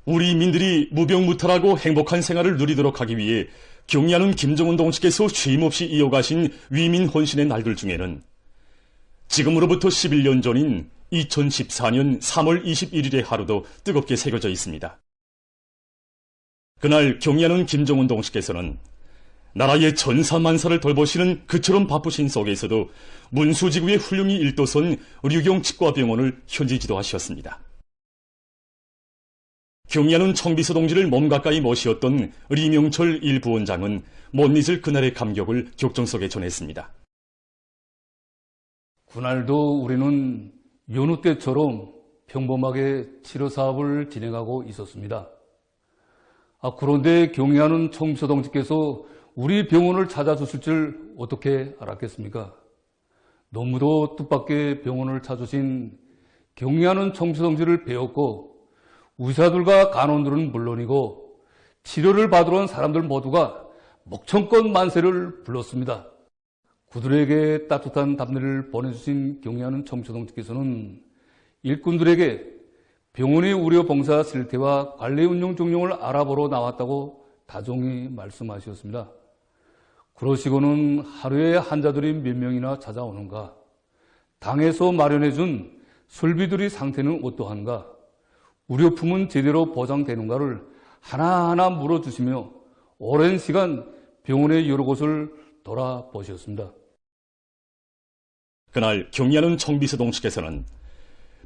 우리 민들이 무병무탈하고 행복한 생활을 누리도록 하기 위해 경야는 김정은 동지께서 쉼없이 이어가신 위민 헌신의 날들 중에는 지금으로부터 11년 전인 2014년 3월 21일의 하루도 뜨겁게 새겨져 있습니다. 그날 경야는 김정은 동지께서는 나라의 전사만사를 돌보시는 그처럼 바쁘신 속에서도 문수지구에 훌륭히 일도선 류경 치과병원을 현지 지도하셨습니다. 경야는 청비서 동지를 몸 가까이 모시었던 리명철 일 부원장은 못 잊을 그날의 감격을 격정석에 전했습니다. 그날도 우리는 여느 때처럼 평범하게 치료 사업을 진행하고 있었습니다. 그런데 경야는 청비서 동지께서 우리 병원을 찾아주실 줄 어떻게 알았겠습니까? 너무도 뜻밖의 병원을 찾으신 경야는 청비서 동지를 배웠고 의사들과 간호원들은 물론이고 치료를 받으러 온 사람들 모두가 목청껏 만세를 불렀습니다. 그들에게 따뜻한 답례를 보내주신 경야는 청비서 동지께서는 일꾼들에게 병원의 의료 봉사 실태와 관리 운영 종용을 알아보러 나왔다고 다정히 말씀하셨습니다. 그러시고는 하루에 환자들이 몇 명이나 찾아오는가, 당에서 마련해준 설비들의 상태는 어떠한가, 의료품은 제대로 보장되는가를 하나하나 물어주시며 오랜 시간 병원의 여러 곳을 돌아보셨습니다. 그날 경야는 청비서 동지께서는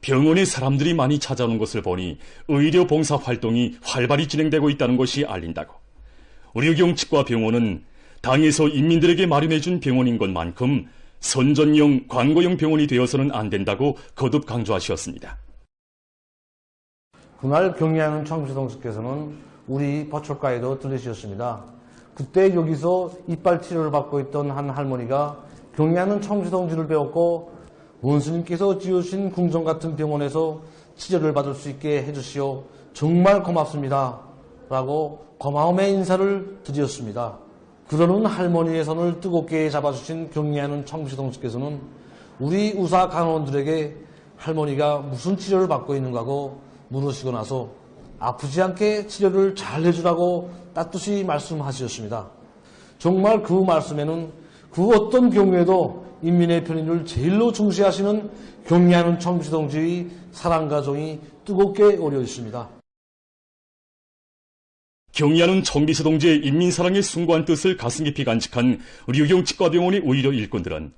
병원에 사람들이 많이 찾아오는 것을 보니 의료 봉사 활동이 활발히 진행되고 있다는 것이 알린다고, 류경 치과병원은 당에서 인민들에게 마련해준 병원인 것만큼 선전용, 광고용 병원이 되어서는 안 된다고 거듭 강조하셨습니다. 그날 경야는 청비서 동지께서는 우리 보철가에도 들으셨습니다. 그때 여기서 이빨 치료를 받고 있던 한 할머니가 경야는 청비서 동지를 배웠고 원수님께서 지으신 궁전 같은 병원에서 치료를 받을 수 있게 해주시오. 정말 고맙습니다. 라고 고마움의 인사를 드렸습니다. 그러는 할머니의 손을 뜨겁게 잡아주신 경야는 청비서 동지께서는 우리 의사 간호원들에게 할머니가 무슨 치료를 받고 있는가고 물으시고 나서 아프지 않게 치료를 잘 해주라고 따뜻히 말씀하셨습니다. 정말 그 말씀에는 그 어떤 경우에도 인민의 편의를 제일로 중시하시는 경야는 청비서 동지의 사랑과 정이 뜨겁게 오려 있습니다. 경야는 청비서 동지의 인민사랑의 숭고한 뜻을 가슴 깊이 간직한 류경 치과병원의 의료 일꾼들은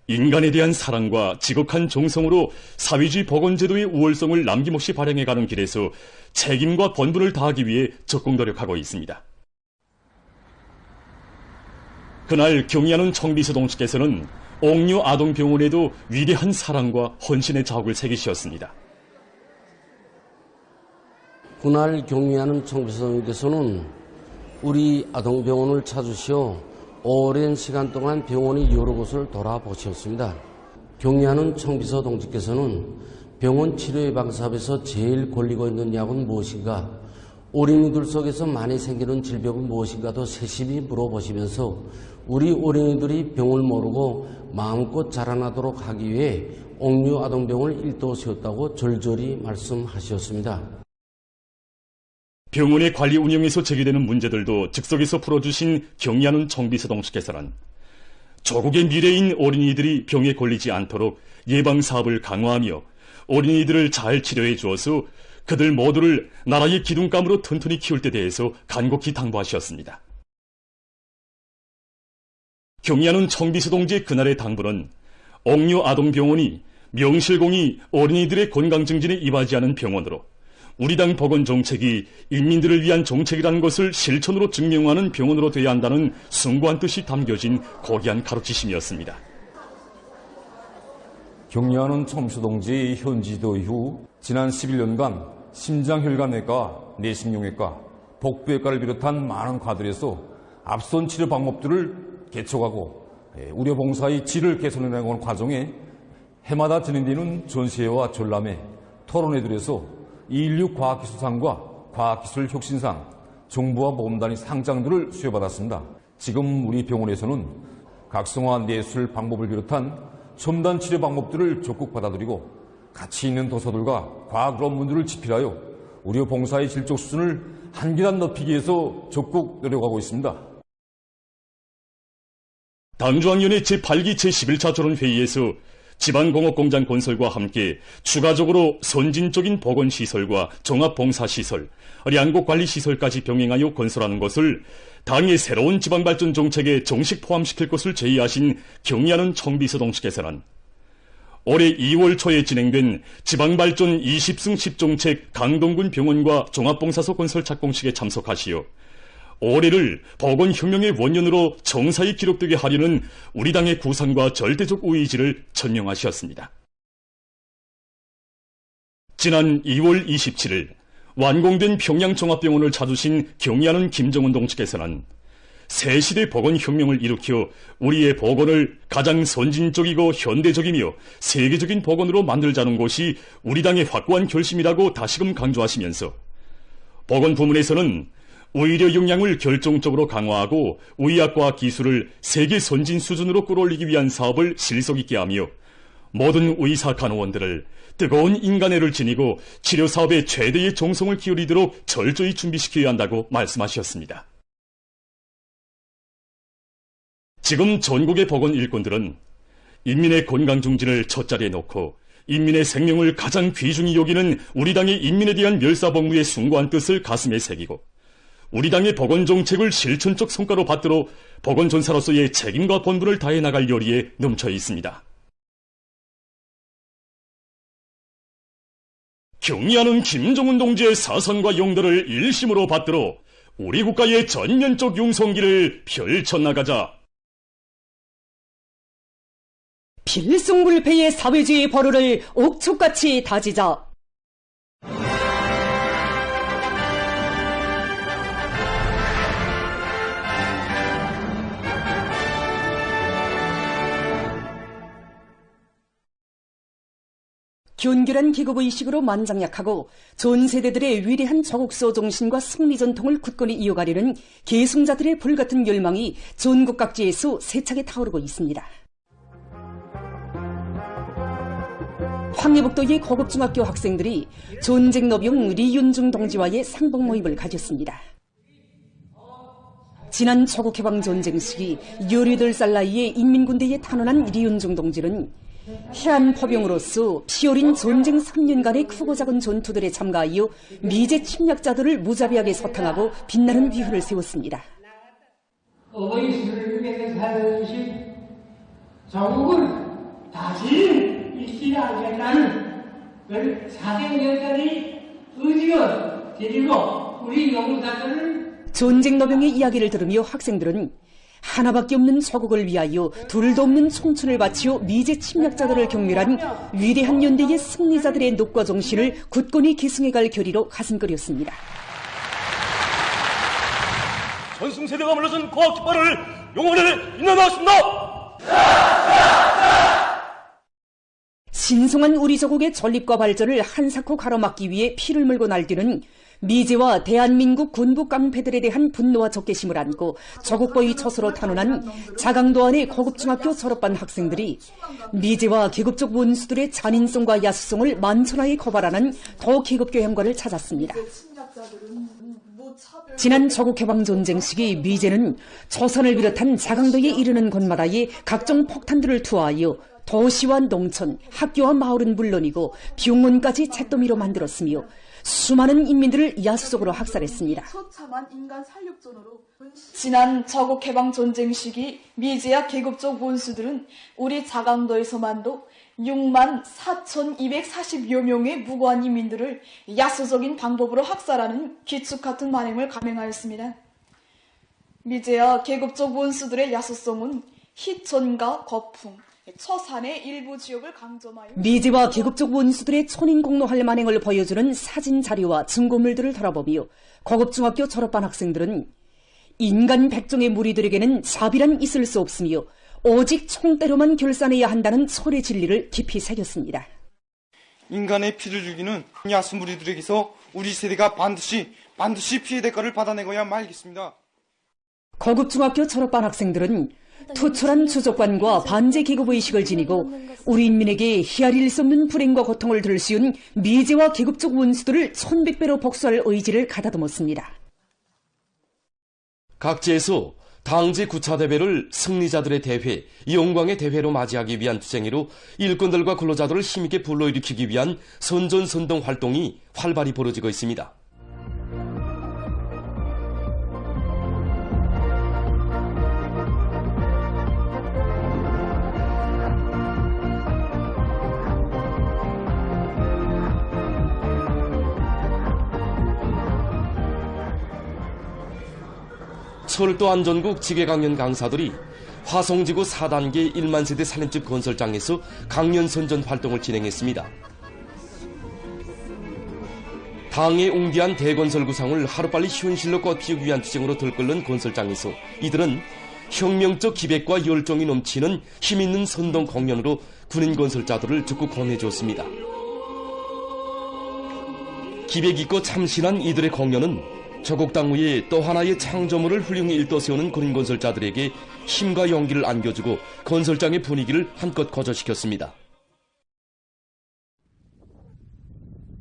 인간에 대한 사랑과 지극한 정성으로 사회주의 보건제도의 우월성을 남김없이 발행해가는 길에서 책임과 본분을 다하기 위해 적극 노력하고 있습니다. 그날 경야는 청비서 동지께서는 옥류 아동병원에도 위대한 사랑과 헌신의 자욱을 새기셨습니다. 그날 경야는 청비서 동지께서는 우리 아동병원을 찾으시어 오랜 시간 동안 병원의 여러 곳을 돌아보셨습니다. 경야는 청비서 동지께서는 병원 치료 예방 사업에서 제일 걸리고 있는 약은 무엇인가, 어린이들 속에서 많이 생기는 질병은 무엇인가도 세심히 물어보시면서 우리 어린이들이 병을 모르고 마음껏 자라나도록 하기 위해 옥류 아동병원을 일도 세웠다고 절절히 말씀하셨습니다. 병원의 관리 운영에서 제기되는 문제들도 즉석에서 풀어주신 경야는 청비서 동지께서는 조국의 미래인 어린이들이 병에 걸리지 않도록 예방사업을 강화하며 어린이들을 잘 치료해 주어서 그들 모두를 나라의 기둥감으로 튼튼히 키울 데 대해서 간곡히 당부하셨습니다. 경야는 청비서 동지의 그날의 당부는 옥류 아동병원이 명실공히 어린이들의 건강 증진에 임하지 않은 병원으로 우리 당 보건 정책이 인민들을 위한 정책이라는 것을 실천으로 증명하는 병원으로 되어야 한다는 숭고한 뜻이 담겨진 고귀한 가르치심이었습니다. 경야는 청비서 동지 현지도 이후 지난 11년간 심장혈관외과, 내심용외과, 복부외과를 비롯한 많은 과들에서 앞선 치료 방법들을 개척하고 의료봉사의 질을 개선해나가는 과정에 해마다 진행되는 전시회와 전람회, 토론회들에서 인류 과학기술상과 과학기술 혁신상, 정부와 보험단위 상장들을 수여받았습니다. 지금 우리 병원에서는 각성화 내술 방법을 비롯한 첨단 치료 방법들을 적극 받아들이고 가치 있는 도서들과 과학論문들을 집필하여 의료 봉사의 질적 수준을 한 계단 높이기 위해서 적극 노력하고 있습니다. 당중앙위원회 제8기 제11차 조론회의에서 지방공업공장 건설과 함께 추가적으로 선진적인 보건시설과 종합봉사시설, 양곡관리시설까지 병행하여 건설하는 것을 당의 새로운 지방발전 정책에 정식 포함시킬 것을 제의하신 경의하는 청비서동측에서는 올해 2월 초에 진행된 지방발전 20승 10정책 강동군 병원과 종합봉사소 건설 착공식에 참석하시어 올해를 보건혁명의 원년으로 정사히 기록되게 하려는 우리 당의 구상과 절대적 의지를 전명하셨습니다. 지난 2월 27일 완공된 평양종합병원을 찾으신 경의하는 김정은 동측에서는 새시대 보건혁명을 일으켜 우리의 보건을 가장 선진적이고 현대적이며 세계적인 보건으로 만들자는 것이 우리 당의 확고한 결심이라고 다시금 강조하시면서 보건 부문에서는 의료 역량을 결정적으로 강화하고 의학과 기술을 세계 선진 수준으로 끌어올리기 위한 사업을 실속 있게 하며 모든 의사 간호원들을 뜨거운 인간애를 지니고 치료 사업에 최대의 정성을 기울이도록 철저히 준비시켜야 한다고 말씀하셨습니다. 지금 전국의 보건 일꾼들은 인민의 건강 중진을 첫자리에 놓고 인민의 생명을 가장 귀중히 여기는 우리 당의 인민에 대한 멸사복무의 숭고한 뜻을 가슴에 새기고 우리 당의 보건정책을 실천적 성과로 받들어 보건전사로서의 책임과 본분을 다해 나갈 열의에 넘쳐 있습니다. 경의하는 김정은 동지의 사상과 용도를 일심으로 받들어 우리 국가의 전면적 융성기를 펼쳐나가자. 필승불패의 사회주의 버루를 옥촉같이 다지자. 균결한 계급의식으로 만장약하고 전 세대들의 위대한 저국소 정신과 승리 전통을 굳건히 이어가려는 계승자들의 불같은 열망이 전국 각지에서 세차게 타오르고 있습니다. 황해북도의 고급중학교 학생들이 전쟁노병 리윤중 동지와의 상봉 모임을 가졌습니다. 지난 조국해방전쟁 시기 18살 나이에 인민군대에 탄원한 리윤중 동지는 해안포병으로서 피어린 전쟁 3년간의 크고 작은 전투들에 참가하여 미제 침략자들을 무자비하게 소탕하고 빛나는 위헌을 세웠습니다. 어머니 스승님께서 살아주신 조국을 다시 잊지 않겠다는 그 사생연사의 의지를 드리고 우리 영웅사들을 전쟁노병의 이야기를 들으며 학생들은 하나밖에 없는 조국을 위하여 둘도 없는 청춘을 바치어 미제 침략자들을 경멸한 위대한 연대의 승리자들의 녹과 정신을 굳건히 계승해갈 결의로 가슴끓였습니다. 전승세대가 물러선 고학 깃발을 영원히 인내하였습니다. 신성한 우리 조국의 전립과 발전을 한사코 가로막기 위해 피를 물고 날뛰는 미제와 대한민국 군부 깡패들에 대한 분노와 적개심을 안고 조국보위 처소로 탄원한 자강도 안의 고급중학교 졸업반 학생들이 미제와 계급적 원수들의 잔인성과 야수성을 만천하에 거발하는 더 계급교양관을 찾았습니다. 지난 조국해방전쟁 시기 미제는 조선을 비롯한 자강도에 이르는 곳마다에 각종 폭탄들을 투하하여 도시와 농촌, 학교와 마을은 물론이고 병원까지 잿더미로 만들었으며 수많은 인민들을 야수적으로 학살했습니다. 지난 조국해방전쟁 시기 미제와 계급적 원수들은 우리 자강도에서만도 64,240여 명의 무고한 인민들을 야수적인 방법으로 학살하는 기축 같은 만행을 감행하였습니다. 미제와 계급적 원수들의 야수성은 희천과 거풍, 처산의 일부 지역을 강점하여 미제와 계급적 원수들의 천인공노할 만행을 보여주는 사진 자료와 증거물들을 돌아보며 고급중학교 졸업반 학생들은 인간 백종의 무리들에게는 자비란 있을 수 없으며 오직 총대로만 결산해야 한다는 철의 진리를 깊이 새겼습니다. 인간의 피를 죽이는 야수 무리들에게서 우리 세대가 반드시 피해 대가를 받아내고야 말겠습니다. 고급중학교 졸업반 학생들은 투철한 주족관과 반제 계급의식을 지니고 우리 인민에게 헤아릴 수 없는 불행과 고통을 들수운 미제와 계급적 원수들을 1100배로 복수할 의지를 가다듬었습니다. 각지에서 당제 9차 대회를 승리자들의 대회, 영광의 대회로 맞이하기 위한 투쟁으로 일꾼들과 근로자들을 힘있게 불러일으키기 위한 선전선동 활동이 활발히 벌어지고 있습니다. 철도안전국 지계강연 강사들이 화성지구 4단계 1만 세대 살림집 건설장에서 강연 선전 활동을 진행했습니다. 당의 웅대한 대건설 구상을 하루빨리 현실로 꽃피우기 위한 투쟁으로 들끓는 건설장에서 이들은 혁명적 기백과 열정이 넘치는 힘있는 선동 공연으로 군인 건설자들을 적극 권해주었습니다. 기백 있고 참신한 이들의 공연은 조국 당 위에 또 하나의 창조물을 훌륭히 일떠세우는 군인 건설자들에게 힘과 용기를 안겨주고 건설장의 분위기를 한껏 거저시켰습니다.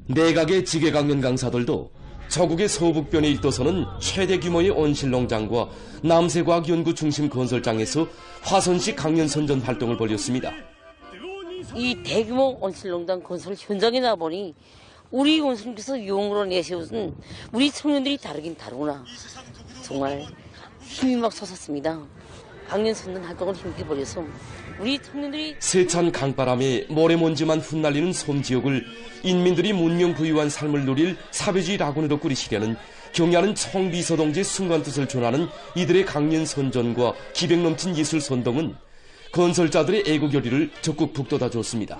내각의 지계강연 강사들도 조국의 서북변에 일떠서는 최대 규모의 온실농장과 남새과학연구 중심 건설장에서 화선식 강연 선전 활동을 벌였습니다. 이 대규모 온실농장 건설 현장에 나보니 우리 원수님께서 용으로 내세우신 우리 청년들이 다르긴 다르구나. 정말 힘이 막 솟았습니다. 강연 선전 활동을 힘있게 벌여서 우리 청년들이 세찬 강바람에 모래먼지만 흩날리는 섬지역을 인민들이 문명부유한 삶을 누릴 사회주의 낙원으로 꾸리시려는 경야는 청비서동제 순간뜻을 전하는 이들의 강연 선전과 기백 넘친 예술 선동은 건설자들의 애국열의를 적극 북돋아 줬습니다.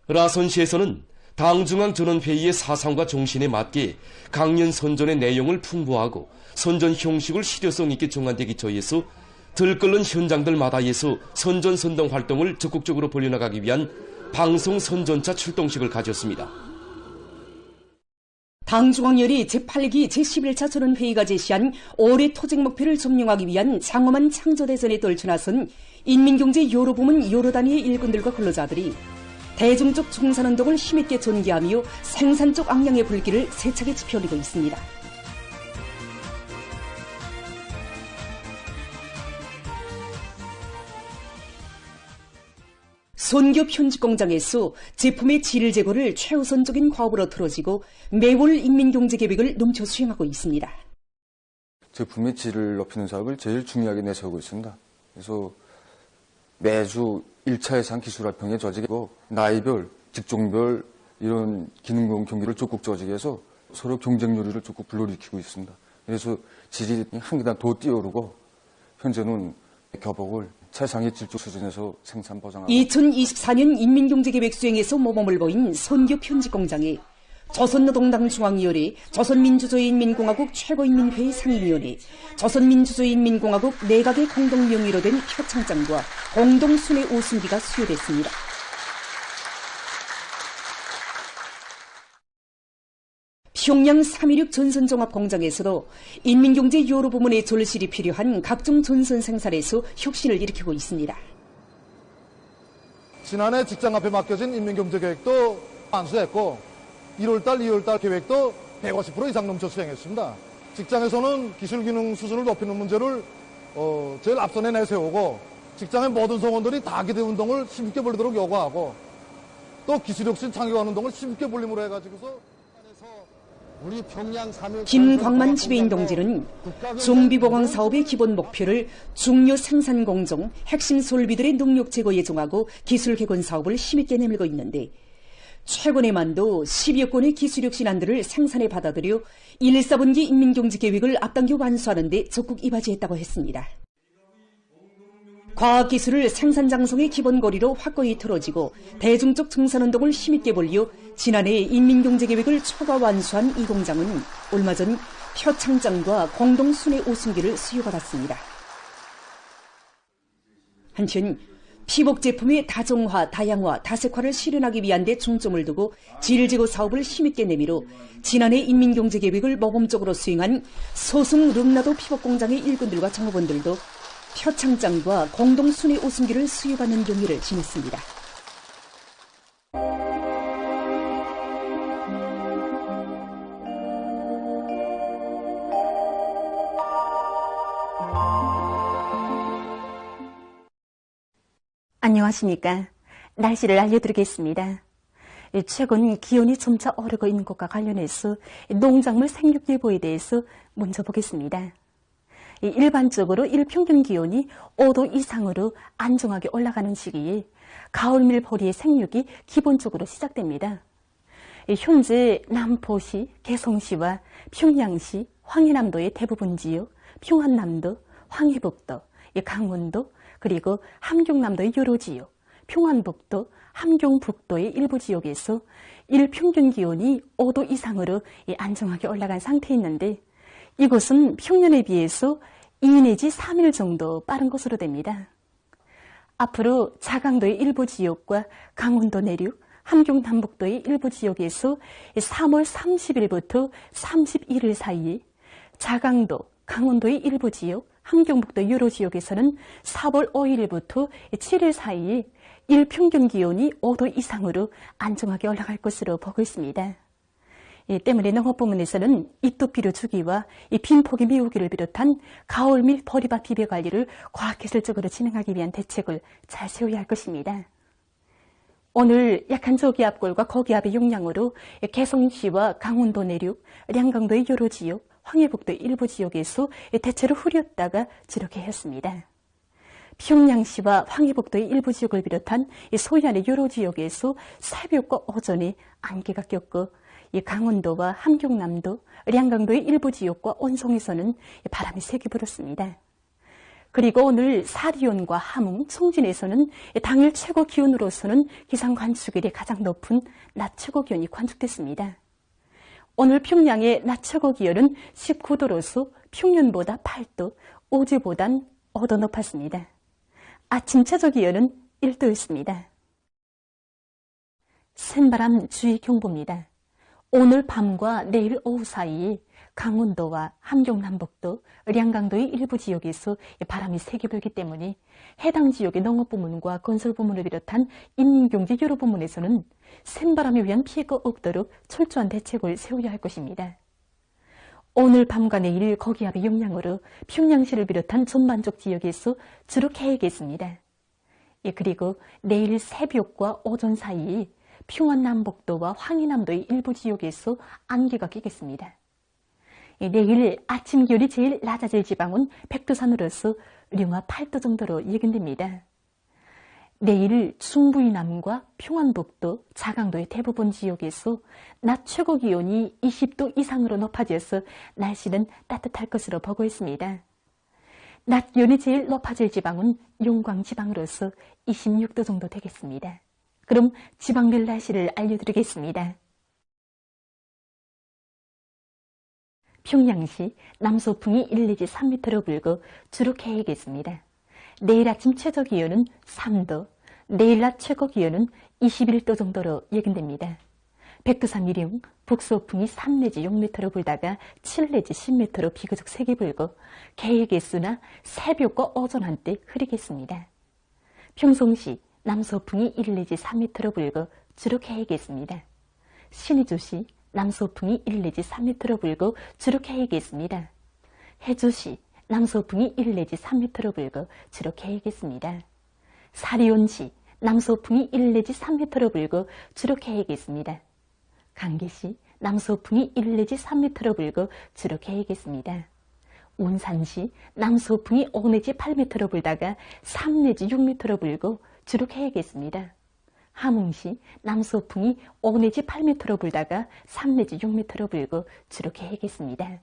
라선시에서는 당중앙전원회의의 사상과 정신에 맞게 강연 선전의 내용을 풍부하고 선전 형식을 실효성 있게 정한되기 처해서 들끓는 현장들마다에서 선전 선동 활동을 적극적으로 벌려나가기 위한 방송 선전차 출동식을 가졌습니다. 당중앙열이 제8기 제11차 전원회의가 제시한 올해 토직 목표를 점령하기 위한 장엄한 창조대전에 떨쳐나선 인민경제 여러 부문 여러 단위의 일꾼들과 근로자들이 대중적 중산운동을 힘있게 전개하며 생산적 악량의 불길을 세차게 지펴올리고 있습니다. 손교 편집공장에서 제품의 질 제고를 최우선적인 과업으로 틀어지고 매월 인민경제계획을 넘쳐 수행하고 있습니다. 제품의 질을 높이는 사업을 제일 중요하게 내세우고 있습니다. 그래서 매주 1차 예산 기술활평의 조직이고 나이별, 직종별 이런 기능공 경기를 적극적이게 해서 서로 경쟁률을 적극 불러일으키고 있습니다. 그래서 질이 한 계단 더 뛰어오르고 현재는 교복을 최상위 질적 수준에서 생산 보장하고 2024년 인민경제계획 수행에서 모범을 보인 선교 편집공장에 조선노동당 중앙위원회, 조선민주주의인민공화국 최고인민회의 상임위원회, 조선민주주의인민공화국 내각의 공동명의로 된 표창장과 공동순회 우승기가 수여됐습니다. 평양 316 전선종합공장에서도 인민경제 여러 부문의 졸실이 필요한 각종 전선 생산에서 혁신을 일으키고 있습니다. 지난해 직장 앞에 맡겨진 인민경제계획도 완수했고 1월달, 2월달 계획도 150% 이상 넘쳐 수행했습니다. 직장에서는 기술기능 수준을 높이는 문제를 제일 앞선에 내세우고 직장의 모든 성원들이 다 기대 운동을 힘있게 벌이도록 요구하고 또 기술혁신 창의관 운동을 힘있게 벌림으로 해가지고서 김광만 지배인 동지는 종비보강 사업의 기본 목표를 중요 생산 공정, 핵심 솔비들의 능력 제거 예정하고 기술 개건 사업을 힘있게 내밀고 있는데 최근에만도 10여 건의 기술혁신안들을 생산에 받아들여 1, 4분기 인민경제계획을 앞당겨 완수하는 데 적극 이바지했다고 했습니다. 과학기술을 생산장성의 기본거리로 확고히 틀어지고 대중적 증산운동을 힘있게 벌려 지난해 인민경제계획을 초과 완수한 이 공장은 얼마 전 표창장과 공동순회 우승기를 수여받았습니다. 한편 피복 제품의 다종화, 다양화, 다색화를 실현하기 위한 데 중점을 두고 질지구 사업을 힘있게 내밀어 지난해 인민경제계획을 모범적으로 수행한 소승 rum나도 피복공장의 일꾼들과 종업원들도 표창장과 공동순회 우승기를 수여받는 경위를 지녔습니다. 안녕하십니까. 날씨를 알려드리겠습니다. 최근 기온이 점차 오르고 있는 것과 관련해서 농작물 생육예보에 대해서 먼저 보겠습니다. 일반적으로 일평균 기온이 5도 이상으로 안정하게 올라가는 시기에 가을밀 보리의 생육이 기본적으로 시작됩니다. 현재 남포시, 개성시와 평양시, 황해남도의 대부분 지역, 평안남도, 황해북도, 강원도, 그리고 함경남도의 여러 지역, 평안북도, 함경북도의 일부 지역에서 일평균 기온이 5도 이상으로 안정하게 올라간 상태에 있는데 이곳은 평년에 비해서 2 내지 3일 정도 빠른 것으로 됩니다. 앞으로 자강도의 일부 지역과 강원도 내륙, 함경남북도의 일부 지역에서 3월 30일부터 31일 사이에 자강도, 강원도의 일부 지역, 함경북도 여러 지역에서는 4월 5일부터 7일 사이에 일평균 기온이 5도 이상으로 안정하게 올라갈 것으로 보고 있습니다. 이 때문에 농업부문에서는 잎도비료 주기와 이 빈포기 미우기를 비롯한 가을 및 보리밭 비벼 관리를 과학기술적으로 진행하기 위한 대책을 잘 세워야 할 것입니다. 오늘 약한 저기압골과 고기압의 영향으로 개성시와 강원도 내륙, 량강도의 여러 지역, 황해북도의 일부 지역에서 대체로 흐렸다가 지록해 했습니다. 평양시와 황해북도의 일부 지역을 비롯한 소해안의 여러 지역에서 새벽과 오전에 안개가 꼈고 강원도와 함경남도, 량강도의 일부 지역과 온송에서는 바람이 세게 불었습니다. 그리고 오늘 사리온과 함흥, 송진에서는 당일 최고 기온으로서는 기상관측일에 가장 높은 낮 최고 기온이 관측됐습니다. 오늘 평양의 낮 최고 기온은 19도로서 평년보다 8도, 어제보단 5도 높았습니다. 아침 최저 기온은 1도였습니다. 센바람 주의 경보입니다. 오늘 밤과 내일 오후 사이에 강원도와 함경남북도, 량강도의 일부 지역에서 바람이 세게 불기 때문에 해당 지역의 농업부문과 건설부문을 비롯한 인민경제 여러 부문에서는 센바람에 의한 피해가 없도록 철저한 대책을 세워야 할 것입니다. 오늘 밤과 내일 고기압의 영향으로 평양시를 비롯한 전반적 지역에서 주로 개겠습니다. 그리고 내일 새벽과 오전 사이에 평안남북도와 황해남도의 일부 지역에서 안개가 끼겠습니다. 내일 아침 기온이 제일 낮아질 지방은 백두산으로서 령화 8도 정도로 예견됩니다. 내일 충북이남과 평안북도, 자강도의 대부분 지역에서 낮 최고 기온이 20도 이상으로 높아져서 날씨는 따뜻할 것으로 보고 있습니다. 낮 기온이 제일 높아질 지방은 용광 지방으로서 26도 정도 되겠습니다. 그럼 지방별 날씨를 알려드리겠습니다. 평양시 남서풍이 1 내지 3m로 불고 주로 개겠습니다. 내일 아침 최저 기온은 3도, 내일 낮 최고 기온은 21도 정도로 예견됩니다. 백두산 이령, 북서풍이 3 내지 6m로 불다가 7 내지 10m로 비교적 세게 불고 개의 개수나 새벽과 오전 한때 흐리겠습니다. 평송시 남서풍이 1 내지 3m로 불고 주로 개겠습니다. 신의주시 남서풍이 1 내지 3m로 불고 주로 개겠습니다. 해주시 남서풍이 1 내지 3m로 불고 주로 개겠습니다. 사리온시 남서풍이 1 내지 3m로 불고 주로 개겠습니다. 강계시 남서풍이 1 내지 3m로 불고 주로 개겠습니다. 운산시 남서풍이 5 내지 8m로 불다가 3 내지 6m로 불고 주로 개겠습니다. 함흥시 남서풍이 5 내지 8m로 불다가 3 내지 6m로 불고 주로 개겠습니다.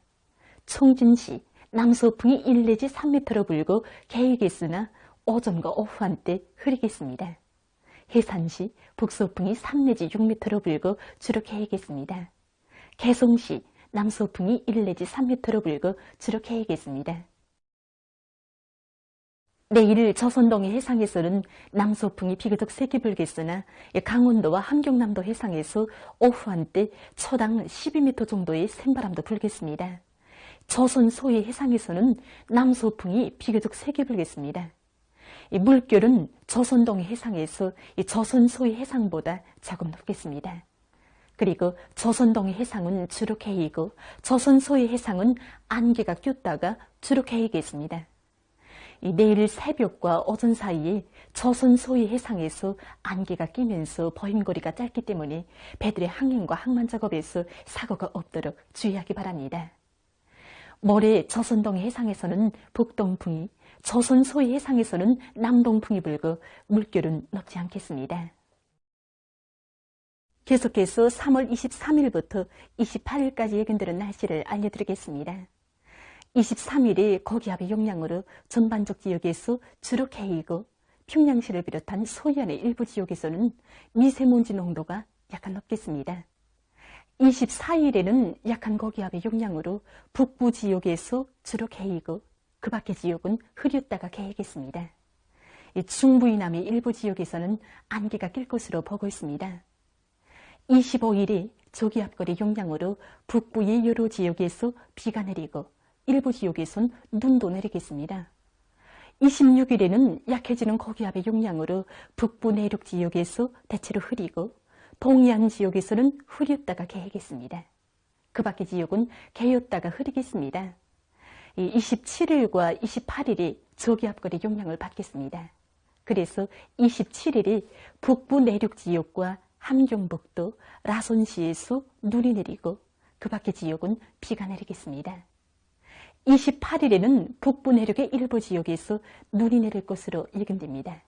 총진시 남서풍이 1 내지 3m로 불고 개겠으나 오전과 오후 한때 흐리겠습니다. 해산시 북서풍이 3 내지 6m로 불고 주로 개겠습니다. 개성시 남서풍이 1 내지 3m로 불고 주로 개겠습니다. 내일 저선동해 해상에서는 남서풍이 비교적 세게 불겠으나 강원도와 함경남도 해상에서 오후 한때 초당 12m 정도의 샘바람도 불겠습니다. 조선 소해 해상에서는 남서풍이 비교적 세게 불겠습니다. 물결은 조선동해 해상에서 조선 소해 해상보다 조금 높겠습니다. 그리고 조선동해 해상은 주로 개이고 조선 소해 해상은 안개가 꼈다가 주로 개이겠습니다. 내일 새벽과 오전 사이에 조선 소해 해상에서 안개가 끼면서 버힘거리가 짧기 때문에 배들의 항행과 항만 작업에서 사고가 없도록 주의하기 바랍니다. 모레 조선동해 해상에서는 북동풍이, 조선 소해 해상에서는 남동풍이 불고 물결은 높지 않겠습니다. 계속해서 3월 23일부터 28일까지 예견되는 날씨를 알려드리겠습니다. 23일에 고기압의 영향으로 전반적 지역에서 주로 개이고 평양시를 비롯한 소해안의 일부 지역에서는 미세먼지 농도가 약간 높겠습니다. 24일에는 약한 고기압의 영향으로 북부 지역에서 주로 개이고 그 밖의 지역은 흐렸다가 개이겠습니다. 중부 이남의 일부 지역에서는 안개가 낄 것으로 보고 있습니다. 25일에 저기압골의 영향으로 북부의 여러 지역에서 비가 내리고 일부 지역에선 눈도 내리겠습니다. 26일에는 약해지는 고기압의 영향으로 북부 내륙 지역에서 대체로 흐리고 동해안 지역에서는 흐렸다가 개겠습니다. 그 밖의 지역은 개였다가 흐리겠습니다. 27일과 28일이 저기압골의 영향을 받겠습니다. 그래서 27일이 북부 내륙 지역과 함경북도, 라손시에서 눈이 내리고 그 밖의 지역은 비가 내리겠습니다. 28일에는 북부 내륙의 일부 지역에서 눈이 내릴 것으로 예견됩니다.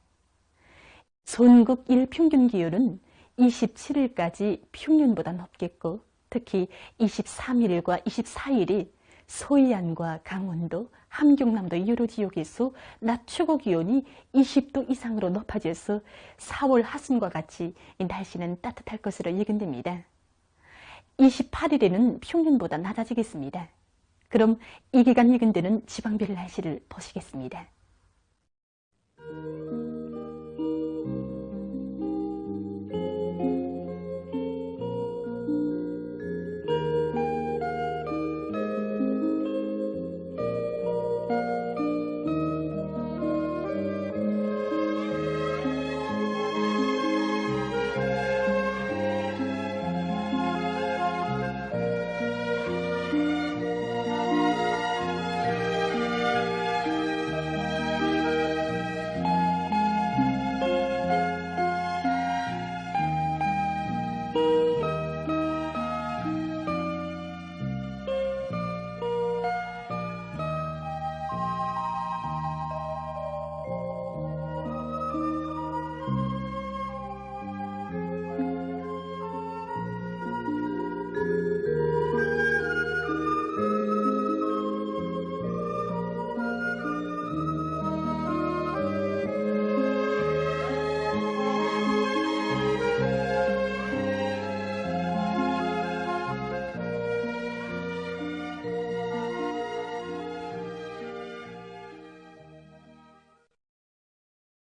전국 일평균 기온은 27일까지 평년보다 높겠고 특히 23일과 24일이 소해안과 강원도, 함경남도 여러 지역에서 낮 최고 기온이 20도 이상으로 높아져서 4월 하순과 같이 날씨는 따뜻할 것으로 예견됩니다. 28일에는 평년보다 낮아지겠습니다. 그럼 이 기간 예견되는 지방별 날씨를 보시겠습니다.